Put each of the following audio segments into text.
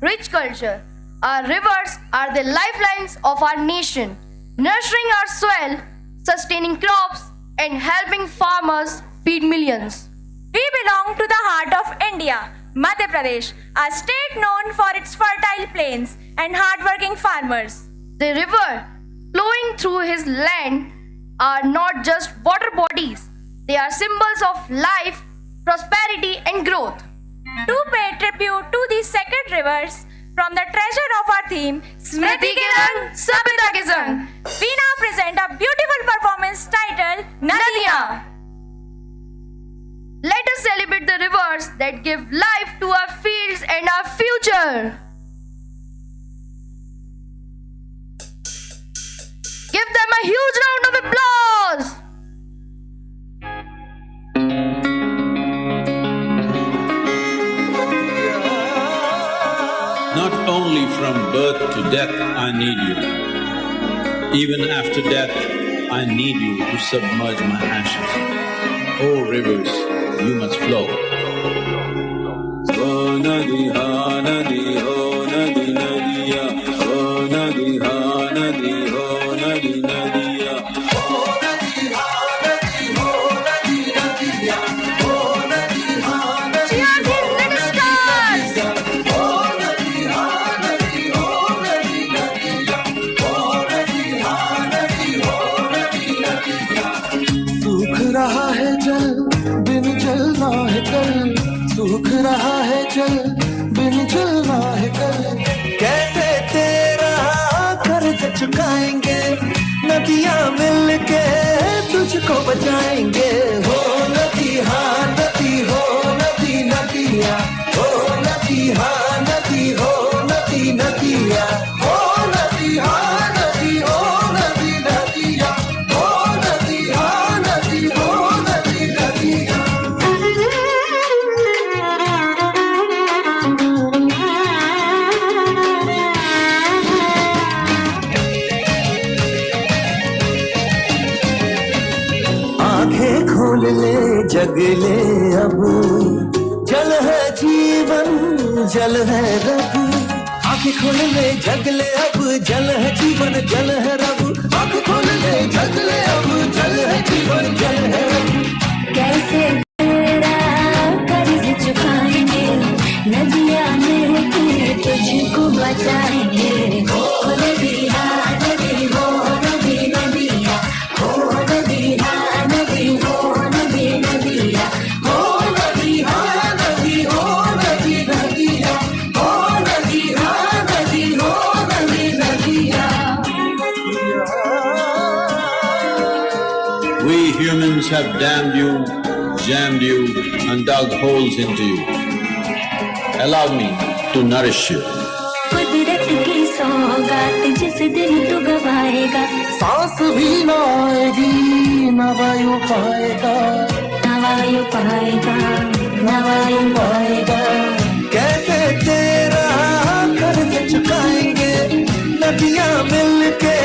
rich culture. Our rivers are the lifelines of our nation, nurturing our soil, sustaining crops, and helping farmers feed millions. We belong to the heart of India, Madhya Pradesh, a state known for its fertile plains and hardworking farmers. The river flowing through his land are not just water bodies, they are symbols of life, prosperity, and growth. To pay tribute to these sacred rivers, from the treasure of our theme, Smriti ke rang, Sabita ke sang. we now present a beautiful performance titled Nadiyan. Let us celebrate the rivers that give life to our fields and our future. Give them a huge round of applause. Not only from birth to death I need you. Even after death, I need you to submerge my ashes. Oh rivers, you must flow. Oh Nadi, ha Nadi, oh Nadi, Nadiya. Oh Nadi, ha Nadi, oh Nadi, Nadiya. Oh Nadi, ha Nadi, oh Nadi, Nadiya. Oh Nadi, ha Nadi, Cheers, let us start. oh Nadi, ha Nadi, oh Nadi, Nadiya. Oh Nadi, ha Nadi, oh Nadi, Nadiya. सूख रहा है जल बिन जलना है कल, सूख रहा है जल बिन जलना है कल। कैसे तेरा कर्ज चुकाएंगे, नदियां मिलके तुझको बचाएंगे। हो नदी हाँ नदी, हो नदी नदिया, हो नदी हाँ नदी, हो नदी नदिया, हो नदी हाँ नदी, हो नदी नदिया, हो नदी हाँ नदी, हो नदी नदिया। आंखें खोल ले जग ले अब, जल है जीवन जल है रब। आंखें खोल ले जग ले अब, जल है जीवन जल है रब। आंखें खोल ले जग ले अब, जल है जीवन जल है रब। कैसे तेरा कर्ज चुकाएंगे, नदियां मिलके तुझको बचाएंगे। हो नदी हाँ नदी, हो नदी नदिया, हो नदी हाँ नदी, हो नदी नदिया, हो नदी हाँ नदी, हो नदी नदिया, हो नदी हाँ नदी, हो नदी नदिया। We humans have damned you, jammed you, and dug holes into you. Allow me to nourish you. कुदरत की सौगात जिस दिन तू गवाएगा, सांस भी ना आएगी न वायु पाएगा, न वायु पाएगा, न वायु पाएगा। कैसे तेरा कर्ज चुकाएंगे, नदियां मिलके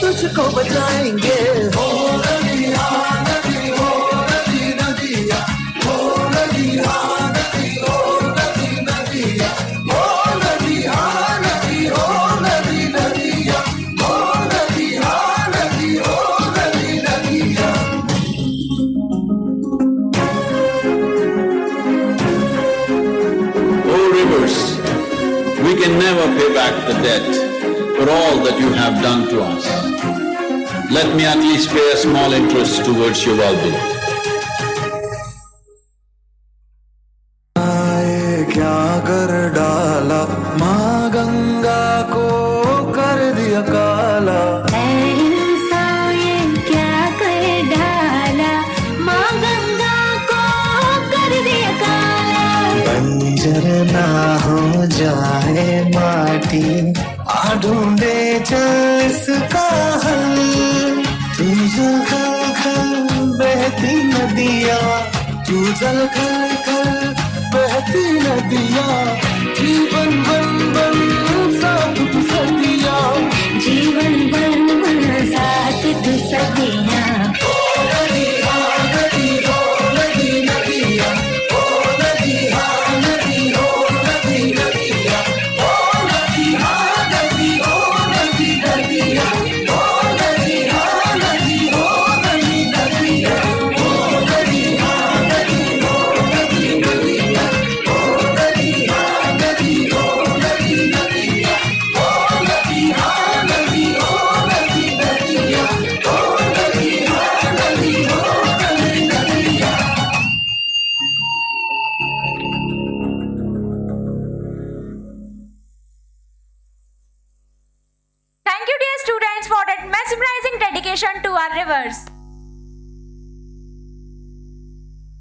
तुझको बचाएंगे। हो नदी हाँ नदी, हो नदी नदिया, हो नदी हाँ नदी, हो नदी नदिया, हो नदी हाँ नदी, हो नदी नदिया, हो नदी हाँ नदी, हो नदी नदिया। Oh rivers, we can never pay back the debt for all that you have done to us. Let me at least pay a small interest towards your well-being. आए क्या कर डाला, माँ गंगा को कर दिया काला। ऐ इंसान ये क्या कर डाला, माँ गंगा को कर दिया काला। बंजर ना हो जाए माटी, आ ढूंढे चल इसका हल। तू जल खल खल बहती नदिया, तू जल खल खल बहती नदिया। जीवन बन बन साथ तू सदिया, जीवन बन बन साथ तू सदियाँ। हो नदी हाँ नदी, हो नदी नदिया, हो नदी हाँ नदी, हो नदी नदिया, हो attention to our rivers.